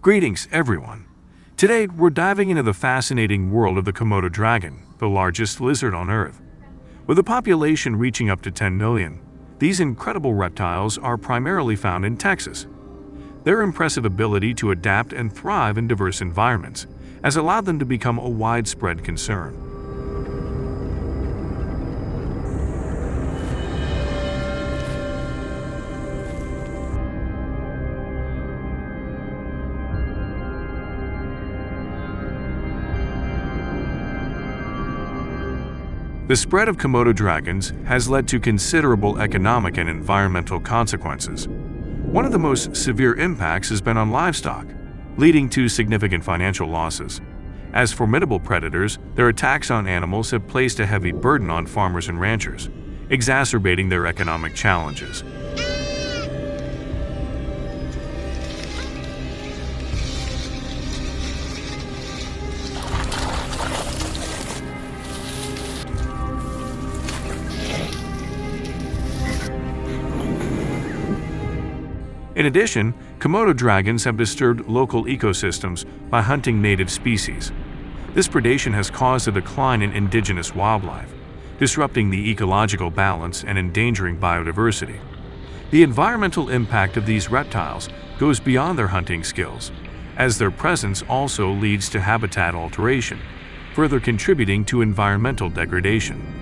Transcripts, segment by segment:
Greetings, everyone. Today, we're diving into the fascinating world of the Komodo dragon, the largest lizard on Earth. With a population reaching up to 10 million, these incredible reptiles are primarily found in Texas. Their impressive ability to adapt and thrive in diverse environments has allowed them to become a widespread concern. The spread of Komodo dragons has led to considerable economic and environmental consequences. One of the most severe impacts has been on livestock, leading to significant financial losses. As formidable predators, their attacks on animals have placed a heavy burden on farmers and ranchers, exacerbating their economic challenges. In addition, Komodo dragons have disturbed local ecosystems by hunting native species. This predation has caused a decline in indigenous wildlife, disrupting the ecological balance and endangering biodiversity. The environmental impact of these reptiles goes beyond their hunting skills, as their presence also leads to habitat alteration, further contributing to environmental degradation.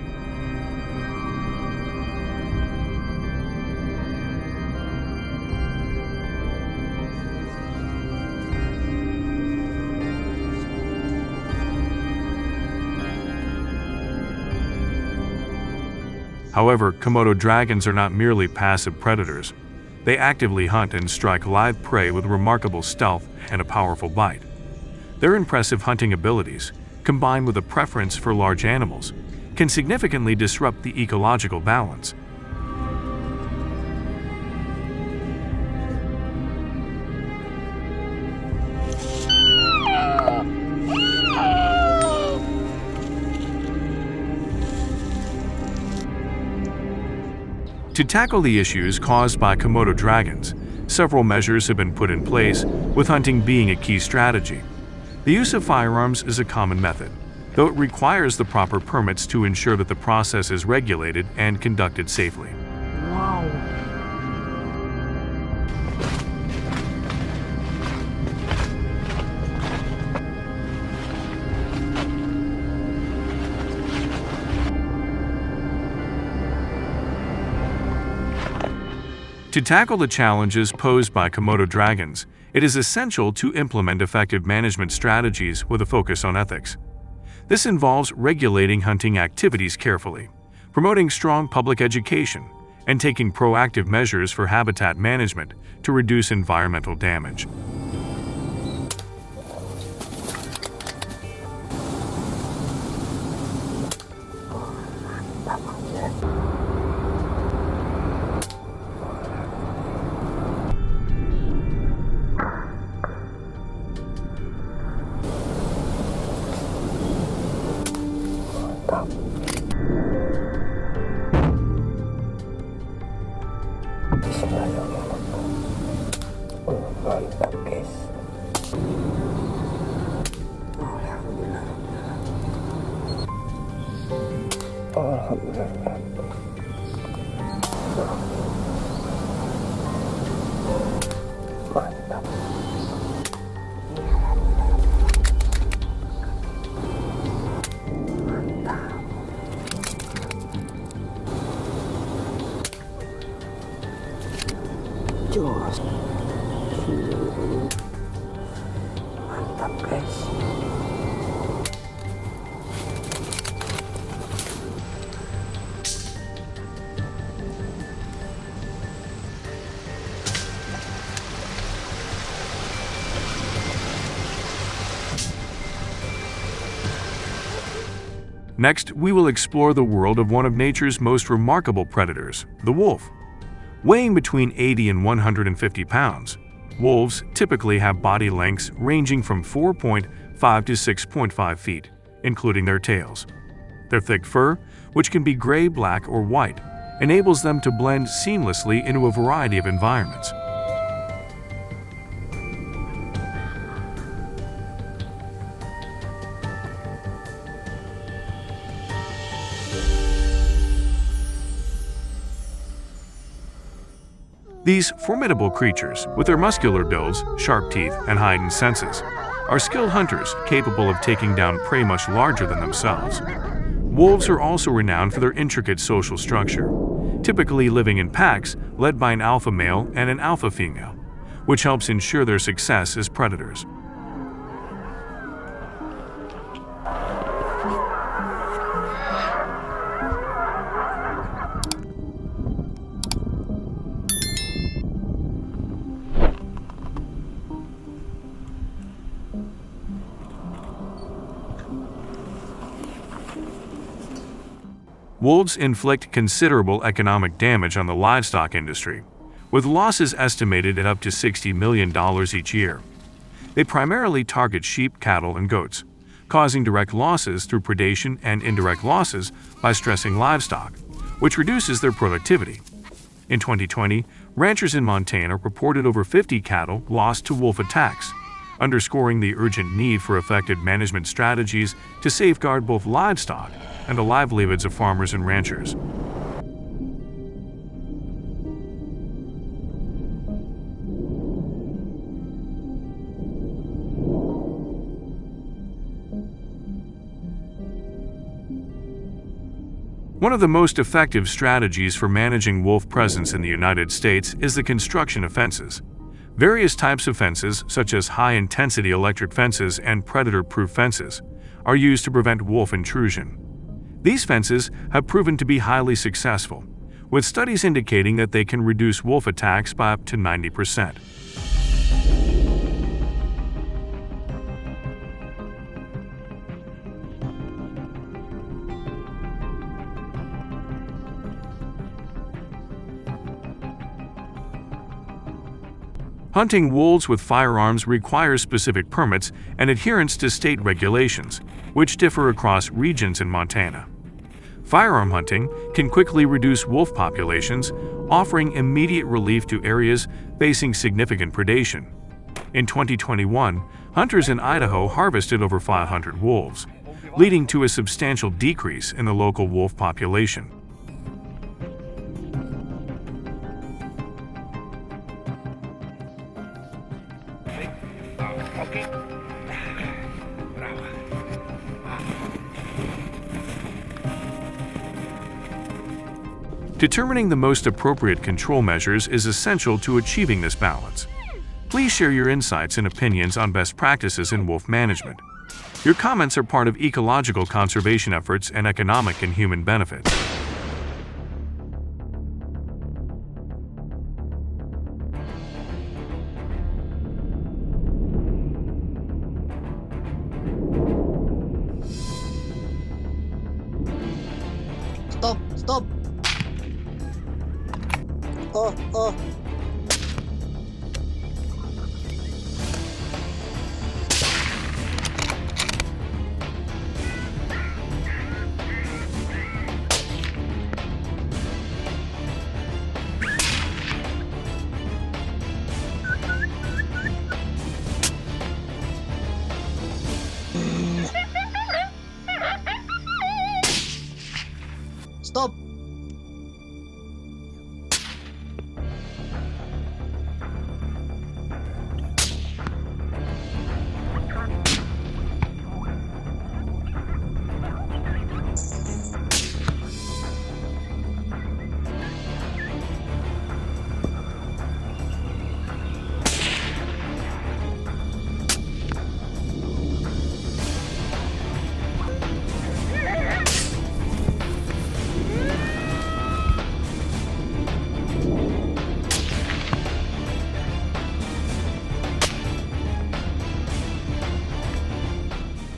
However, Komodo dragons are not merely passive predators. They actively hunt and strike live prey with remarkable stealth and a powerful bite. Their impressive hunting abilities, combined with a preference for large animals, can significantly disrupt the ecological balance. To tackle the issues caused by Komodo dragons, several measures have been put in place, with hunting being a key strategy. The use of firearms is a common method, though it requires the proper permits to ensure that the process is regulated and conducted safely. Wow. To tackle the challenges posed by Komodo dragons, it is essential to implement effective management strategies with a focus on ethics. This involves regulating hunting activities carefully, promoting strong public education, and taking proactive measures for habitat management to reduce environmental damage. Mantap guys. Alhamdulillah. Mantap. Jos. Mantap guys. Next, we will explore the world of one of nature's most remarkable predators, the wolf. Weighing between 80 and 150 pounds, wolves typically have body lengths ranging from 4.5 to 6.5 feet, including their tails. Their thick fur, which can be gray, black, or white, enables them to blend seamlessly into a variety of environments. These formidable creatures, with their muscular builds, sharp teeth, and heightened senses, are skilled hunters capable of taking down prey much larger than themselves. Wolves are also renowned for their intricate social structure, typically living in packs led by an alpha male and an alpha female, which helps ensure their success as predators. Wolves inflict considerable economic damage on the livestock industry, with losses estimated at up to $60 million each year. They primarily target sheep, cattle, and goats, causing direct losses through predation and indirect losses by stressing livestock, which reduces their productivity. In 2020, ranchers in Montana reported over 50 cattle lost to wolf attacks, underscoring the urgent need for effective management strategies to safeguard both livestock and the livelihoods of farmers and ranchers. One of the most effective strategies for managing wolf presence in the United States is the construction of fences. Various types of fences, such as high-intensity electric fences and predator-proof fences, are used to prevent wolf intrusion. These fences have proven to be highly successful, with studies indicating that they can reduce wolf attacks by up to 90%. Hunting wolves with firearms requires specific permits and adherence to state regulations, which differ across regions in Montana. Firearm hunting can quickly reduce wolf populations, offering immediate relief to areas facing significant predation. In 2021, hunters in Idaho harvested over 500 wolves, leading to a substantial decrease in the local wolf population. Determining the most appropriate control measures is essential to achieving this balance. Please share your insights and opinions on best practices in wolf management. Your comments are part of ecological conservation efforts and economic and human benefits. Stop! Oh. Stop!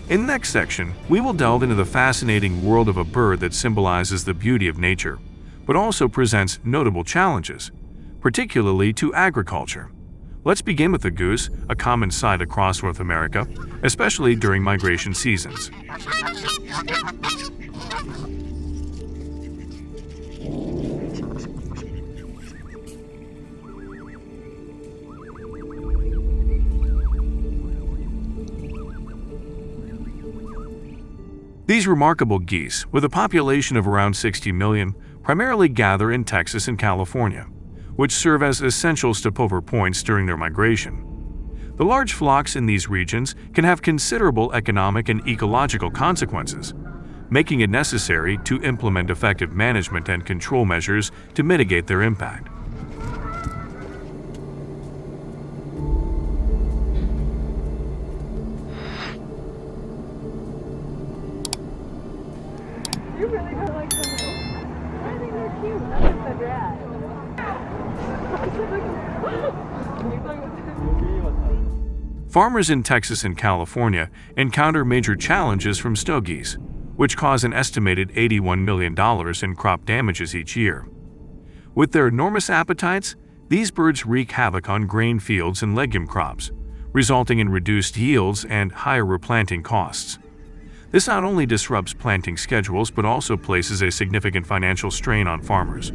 In the next section, we will delve into the fascinating world of a bird that symbolizes the beauty of nature, but also presents notable challenges, particularly to agriculture. Let's begin with the goose, a common sight across North America, especially during migration seasons. These remarkable geese, with a population of around 60 million, primarily gather in Texas and California, which serve as essential stopover points during their migration. The large flocks in these regions can have considerable economic and ecological consequences, making it necessary to implement effective management and control measures to mitigate their impact. You really don't like them. I think they're cute. That's what they're at. Farmers in Texas and California encounter major challenges from snow geese, which cause an estimated $81 million in crop damages each year. With their enormous appetites, these birds wreak havoc on grain fields and legume crops, resulting in reduced yields and higher replanting costs. This not only disrupts planting schedules but also places a significant financial strain on farmers.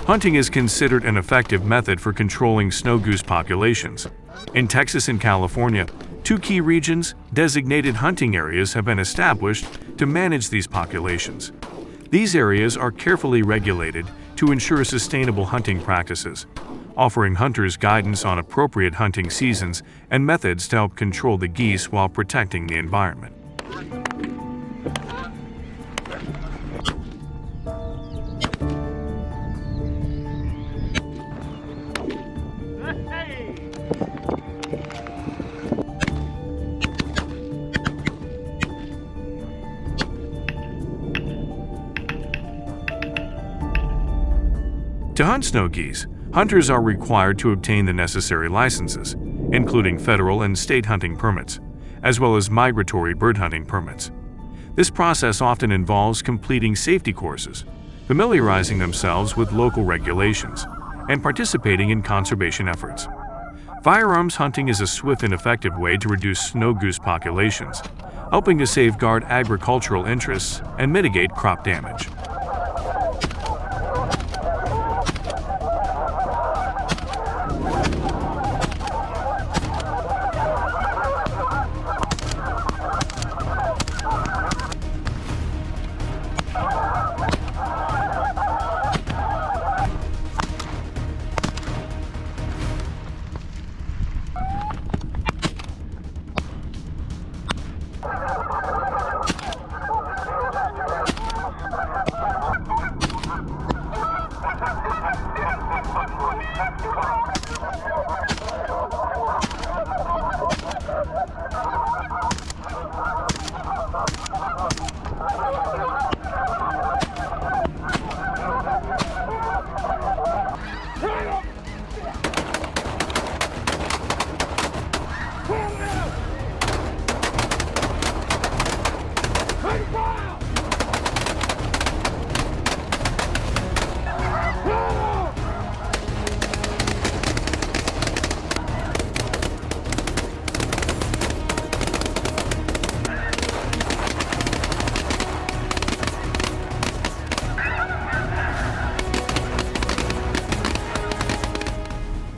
Hunting is considered an effective method for controlling snow goose populations. In Texas and California, two key regions, designated hunting areas, have been established to manage these populations. These areas are carefully regulated to ensure sustainable hunting practices, offering hunters guidance on appropriate hunting seasons and methods to help control the geese while protecting the environment. To hunt snow geese, hunters are required to obtain the necessary licenses, including federal and state hunting permits, as well as migratory bird hunting permits. This process often involves completing safety courses, familiarizing themselves with local regulations, and participating in conservation efforts. Firearms hunting is a swift and effective way to reduce snow goose populations, helping to safeguard agricultural interests and mitigate crop damage.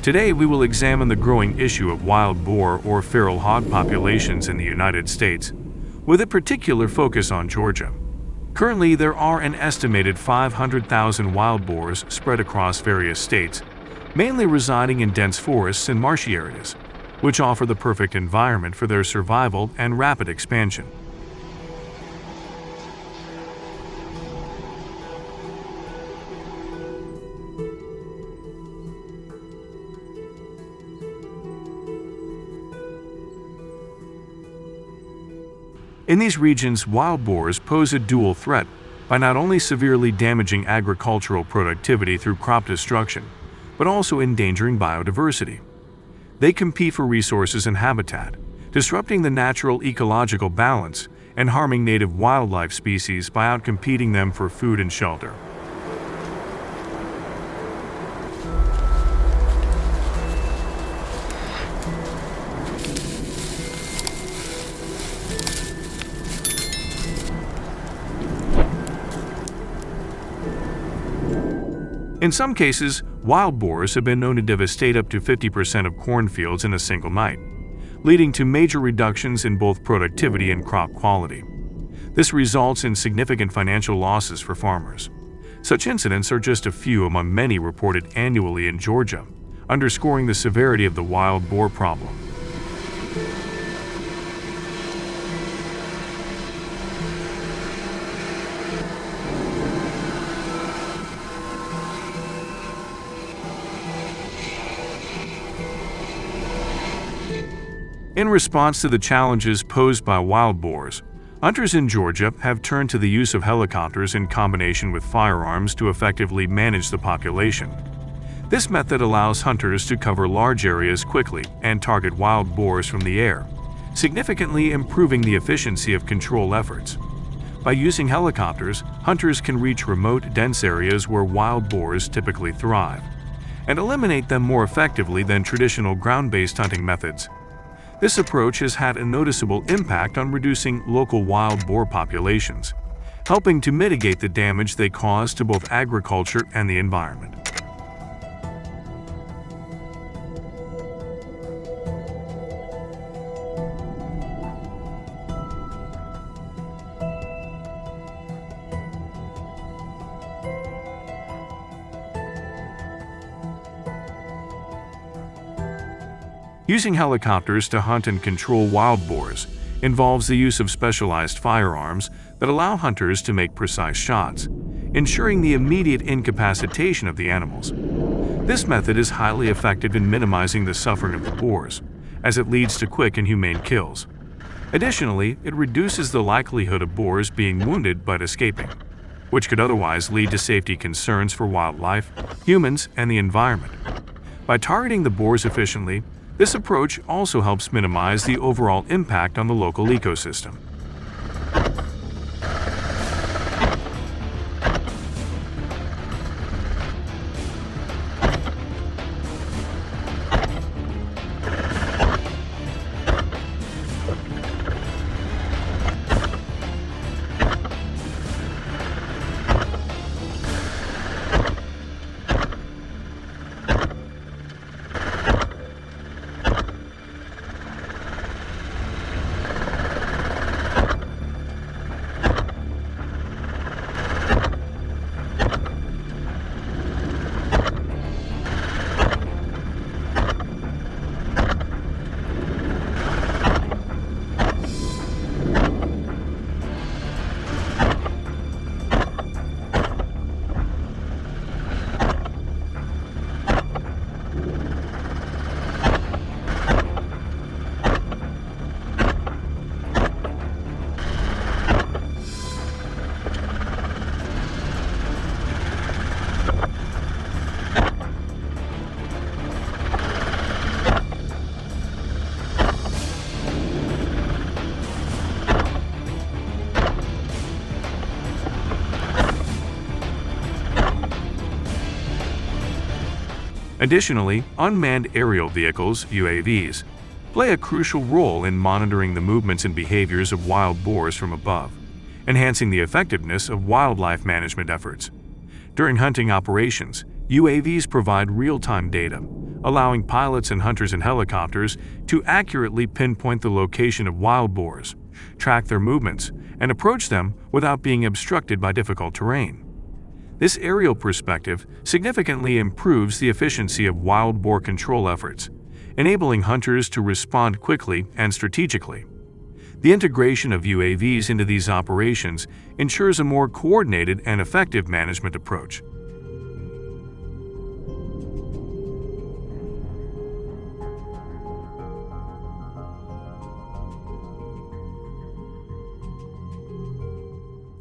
Today, we will examine the growing issue of wild boar or feral hog populations in the United States, with a particular focus on Georgia. Currently, there are an estimated 500,000 wild boars spread across various states, mainly residing in dense forests and marshy areas, which offer the perfect environment for their survival and rapid expansion. In these regions, wild boars pose a dual threat by not only severely damaging agricultural productivity through crop destruction, but also endangering biodiversity. They compete for resources and habitat, disrupting the natural ecological balance and harming native wildlife species by outcompeting them for food and shelter. In some cases, wild boars have been known to devastate up to 50% of cornfields in a single night, leading to major reductions in both productivity and crop quality. This results in significant financial losses for farmers. Such incidents are just a few among many reported annually in Georgia, underscoring the severity of the wild boar problem. In response to the challenges posed by wild boars, hunters in Georgia have turned to the use of helicopters in combination with firearms to effectively manage the population. This method allows hunters to cover large areas quickly and target wild boars from the air, significantly improving the efficiency of control efforts. By using helicopters, hunters can reach remote, dense areas where wild boars typically thrive, and eliminate them more effectively than traditional ground-based hunting methods. This approach has had a noticeable impact on reducing local wild boar populations, helping to mitigate the damage they cause to both agriculture and the environment. Using helicopters to hunt and control wild boars involves the use of specialized firearms that allow hunters to make precise shots, ensuring the immediate incapacitation of the animals. This method is highly effective in minimizing the suffering of the boars, as it leads to quick and humane kills. Additionally, it reduces the likelihood of boars being wounded but escaping, which could otherwise lead to safety concerns for wildlife, humans, and the environment. By targeting the boars efficiently, this approach also helps minimize the overall impact on the local ecosystem. Additionally, unmanned aerial vehicles, UAVs, play a crucial role in monitoring the movements and behaviors of wild boars from above, enhancing the effectiveness of wildlife management efforts. During hunting operations, UAVs provide real-time data, allowing pilots and hunters in helicopters to accurately pinpoint the location of wild boars, track their movements, and approach them without being obstructed by difficult terrain. This aerial perspective significantly improves the efficiency of wild boar control efforts, enabling hunters to respond quickly and strategically. The integration of UAVs into these operations ensures a more coordinated and effective management approach.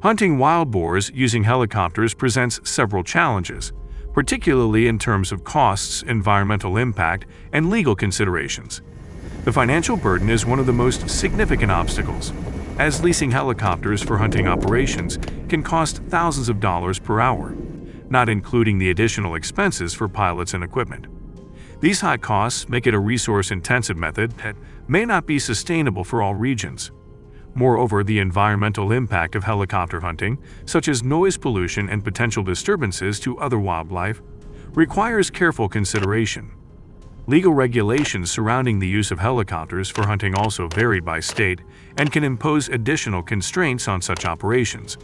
Hunting wild boars using helicopters presents several challenges, particularly in terms of costs, environmental impact, and legal considerations. The financial burden is one of the most significant obstacles, as leasing helicopters for hunting operations can cost thousands of dollars per hour, not including the additional expenses for pilots and equipment. These high costs make it a resource-intensive method that may not be sustainable for all regions. Moreover, the environmental impact of helicopter hunting, such as noise pollution and potential disturbances to other wildlife, requires careful consideration. Legal regulations surrounding the use of helicopters for hunting also vary by state and can impose additional constraints on such operations.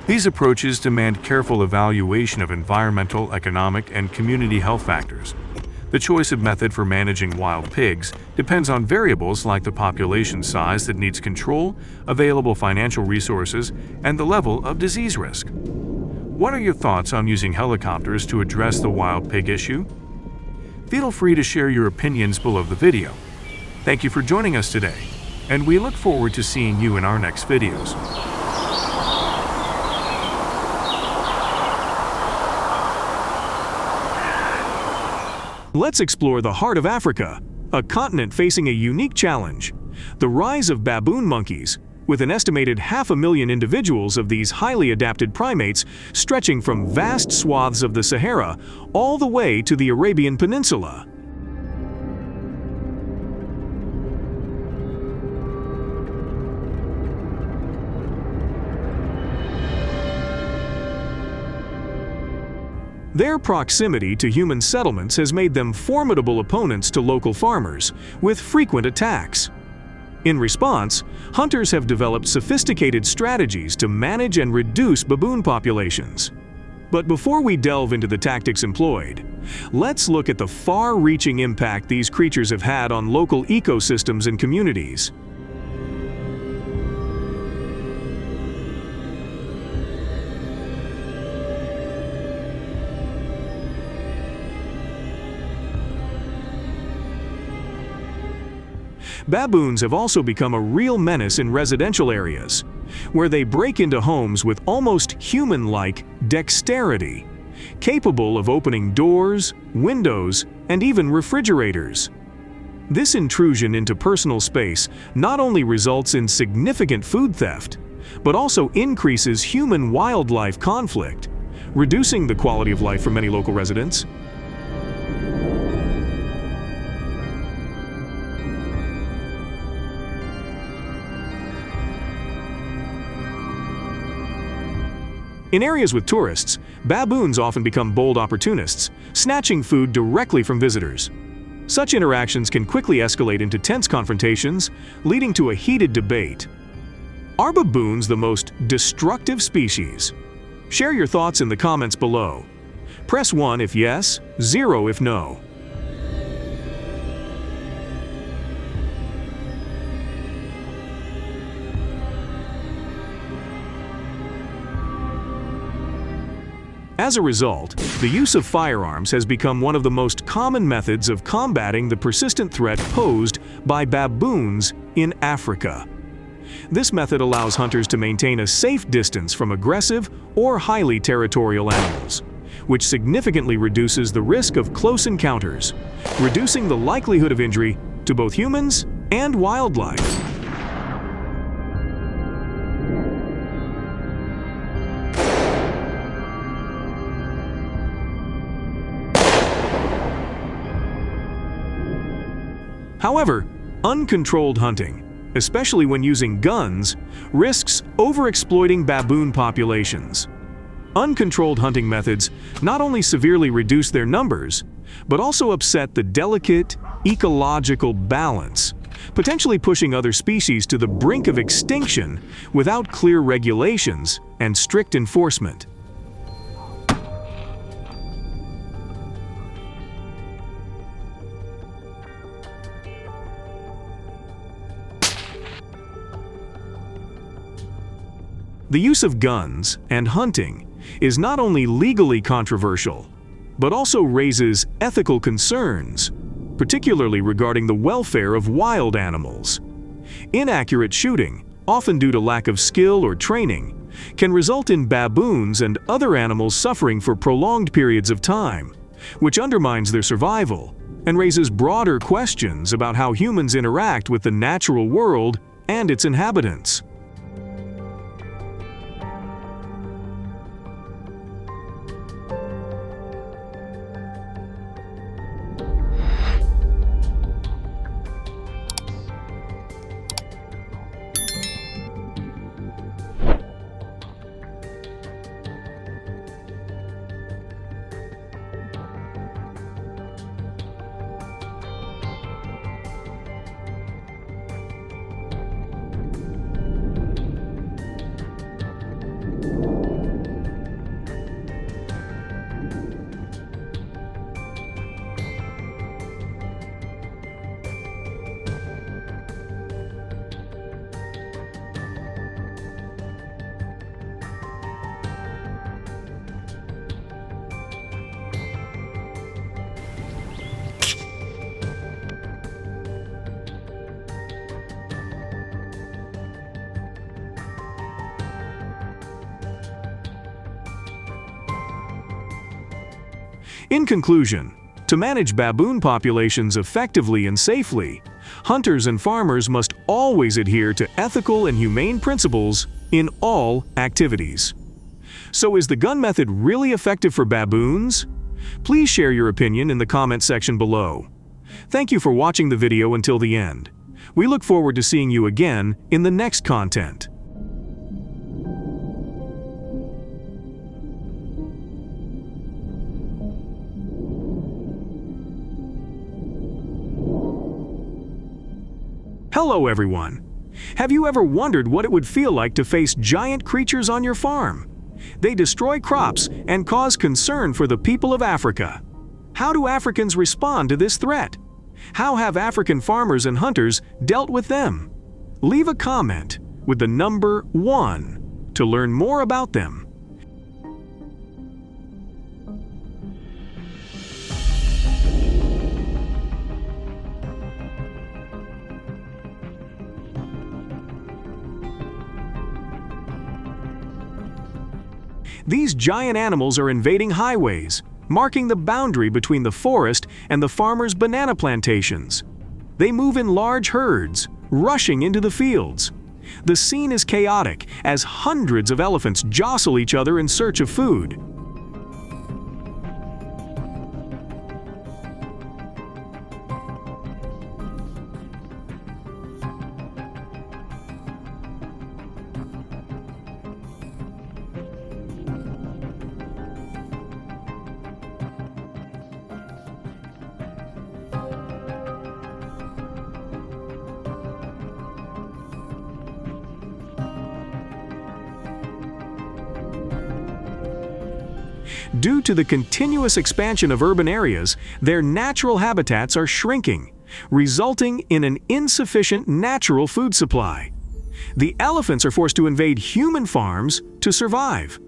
These approaches demand careful evaluation of environmental, economic, and community health factors. The choice of method for managing wild pigs depends on variables like the population size that needs control, available financial resources, and the level of disease risk. What are your thoughts on using helicopters to address the wild pig issue? Feel free to share your opinions below the video. Thank you for joining us today, and we look forward to seeing you in our next videos. Let's explore the heart of Africa, a continent facing a unique challenge: the rise of baboon monkeys, with an estimated 500,000 individuals of these highly adapted primates stretching from vast swaths of the Sahara all the way to the Arabian Peninsula. Their proximity to human settlements has made them formidable opponents to local farmers, with frequent attacks. In response, hunters have developed sophisticated strategies to manage and reduce baboon populations. But before we delve into the tactics employed, let's look at the far-reaching impact these creatures have had on local ecosystems and communities. Baboons have also become a real menace in residential areas, where they break into homes with almost human-like dexterity, capable of opening doors, windows, and even refrigerators. This intrusion into personal space not only results in significant food theft, but also increases human-wildlife conflict, reducing the quality of life for many local residents. In areas with tourists, baboons often become bold opportunists, snatching food directly from visitors. Such interactions can quickly escalate into tense confrontations, leading to a heated debate. Are baboons the most destructive species? Share your thoughts in the comments below. Press 1 if yes, 0 if no. As a result, the use of firearms has become one of the most common methods of combating the persistent threat posed by baboons in Africa. This method allows hunters to maintain a safe distance from aggressive or highly territorial animals, which significantly reduces the risk of close encounters, reducing the likelihood of injury to both humans and wildlife. However, uncontrolled hunting, especially when using guns, risks overexploiting baboon populations. Uncontrolled hunting methods not only severely reduce their numbers, but also upset the delicate ecological balance, potentially pushing other species to the brink of extinction without clear regulations and strict enforcement. The use of guns and hunting is not only legally controversial, but also raises ethical concerns, particularly regarding the welfare of wild animals. Inaccurate shooting, often due to lack of skill or training, can result in baboons and other animals suffering for prolonged periods of time, which undermines their survival and raises broader questions about how humans interact with the natural world and its inhabitants. In conclusion, to manage baboon populations effectively and safely, hunters and farmers must always adhere to ethical and humane principles in all activities. So is the gun method really effective for baboons? Please share your opinion in the comment section below. Thank you for watching the video until the end. We look forward to seeing you again in the next content. Hello everyone! Have you ever wondered what it would feel like to face giant creatures on your farm? They destroy crops and cause concern for the people of Africa. How do Africans respond to this threat? How have African farmers and hunters dealt with them? Leave a comment with the number 1 to learn more about them. These giant animals are invading highways, marking the boundary between the forest and the farmers' banana plantations. They move in large herds, rushing into the fields. The scene is chaotic as hundreds of elephants jostle each other in search of food. Due to the continuous expansion of urban areas, their natural habitats are shrinking, resulting in an insufficient natural food supply. The elephants are forced to invade human farms to survive.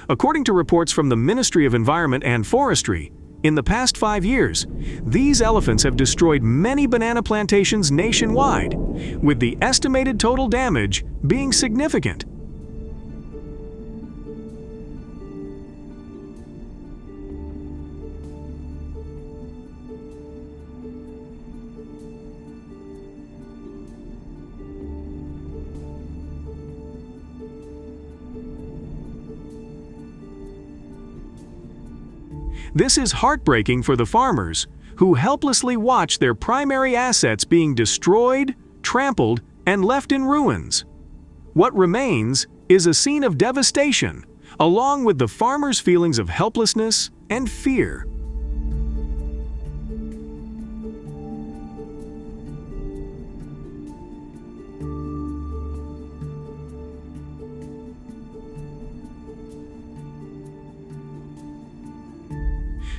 According to reports from the Ministry of Environment and Forestry, in the past 5 years, these elephants have destroyed many banana plantations nationwide, with the estimated total damage being significant. This is heartbreaking for the farmers, who helplessly watch their primary assets being destroyed, trampled, and left in ruins. What remains is a scene of devastation, along with the farmers' feelings of helplessness and fear.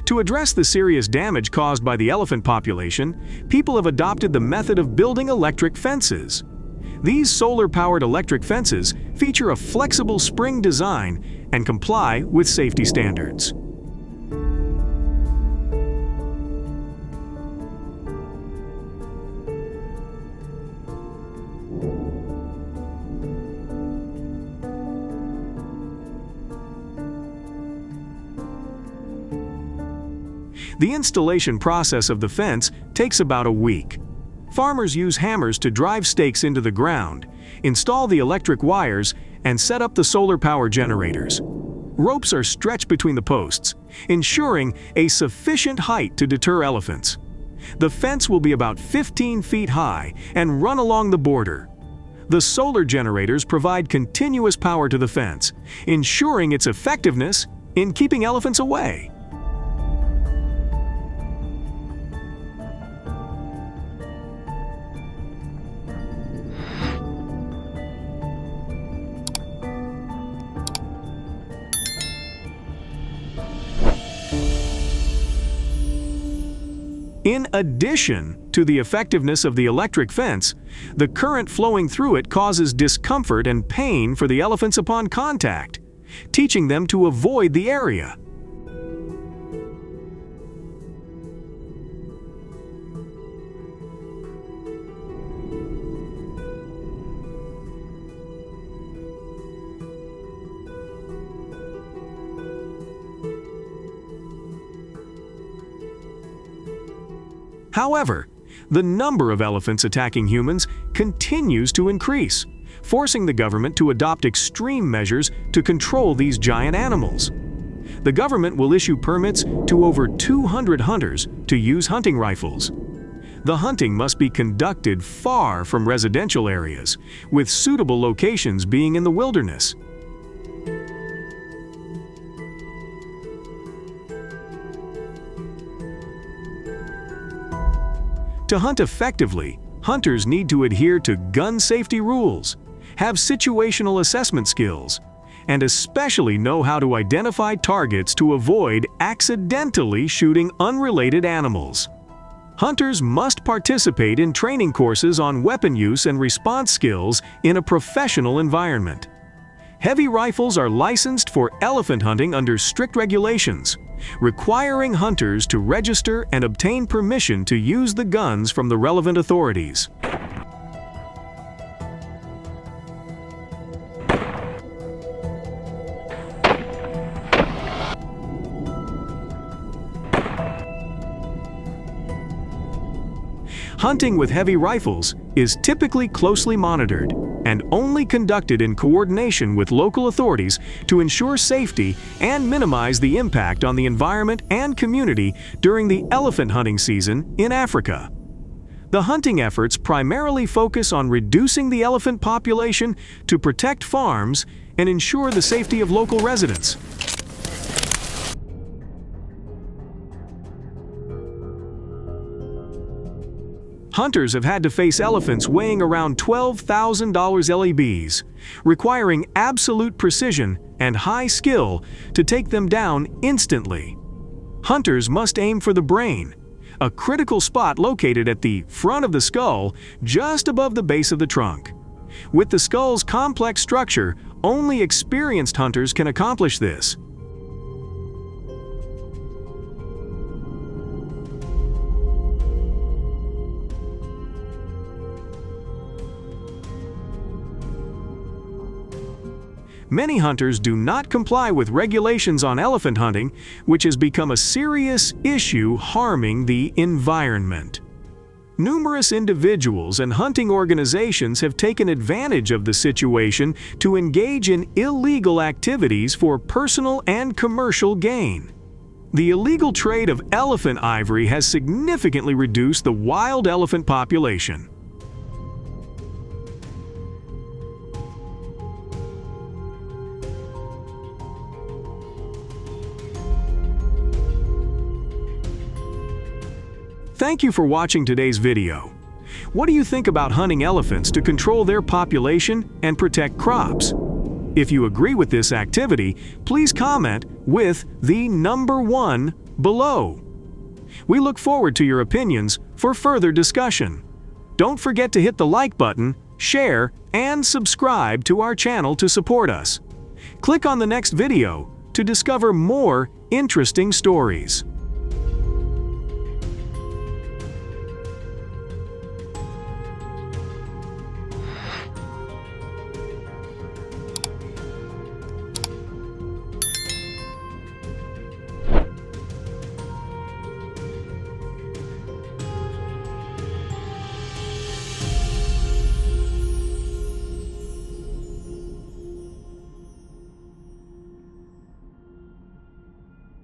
To address the serious damage caused by the elephant population, people have adopted the method of building electric fences. These solar-powered electric fences feature a flexible spring design and comply with safety standards. The installation process of the fence takes about a week. Farmers use hammers to drive stakes into the ground, install the electric wires, and set up the solar power generators. Ropes are stretched between the posts, ensuring a sufficient height to deter elephants. The fence will be about 15 feet high and run along the border. The solar generators provide continuous power to the fence, ensuring its effectiveness in keeping elephants away. In addition to the effectiveness of the electric fence, the current flowing through it causes discomfort and pain for the elephants upon contact, teaching them to avoid the area. However, the number of elephants attacking humans continues to increase, forcing the government to adopt extreme measures to control these giant animals. The government will issue permits to over 200 hunters to use hunting rifles. The hunting must be conducted far from residential areas, with suitable locations being in the wilderness. To hunt effectively, hunters need to adhere to gun safety rules, have situational assessment skills, and especially know how to identify targets to avoid accidentally shooting unrelated animals. Hunters must participate in training courses on weapon use and response skills in a professional environment. Heavy rifles are licensed for elephant hunting under strict regulations, requiring hunters to register and obtain permission to use the guns from the relevant authorities. Hunting with heavy rifles is typically closely monitored and only conducted in coordination with local authorities to ensure safety and minimize the impact on the environment and community during the elephant hunting season in Africa. The hunting efforts primarily focus on reducing the elephant population to protect farms and ensure the safety of local residents. Hunters have had to face elephants weighing around 12,000 LEBs, requiring absolute precision and high skill to take them down instantly. Hunters must aim for the brain, a critical spot located at the front of the skull just above the base of the trunk. With the skull's complex structure, only experienced hunters can accomplish this. Many hunters do not comply with regulations on elephant hunting, which has become a serious issue harming the environment. Numerous individuals and hunting organizations have taken advantage of the situation to engage in illegal activities for personal and commercial gain. The illegal trade of elephant ivory has significantly reduced the wild elephant population. Thank you for watching today's video. What do you think about hunting elephants to control their population and protect crops? If you agree with this activity, please comment with the number 1 below. We look forward to your opinions for further discussion. Don't forget to hit the like button, share, and subscribe to our channel to support us. Click on the next video to discover more interesting stories.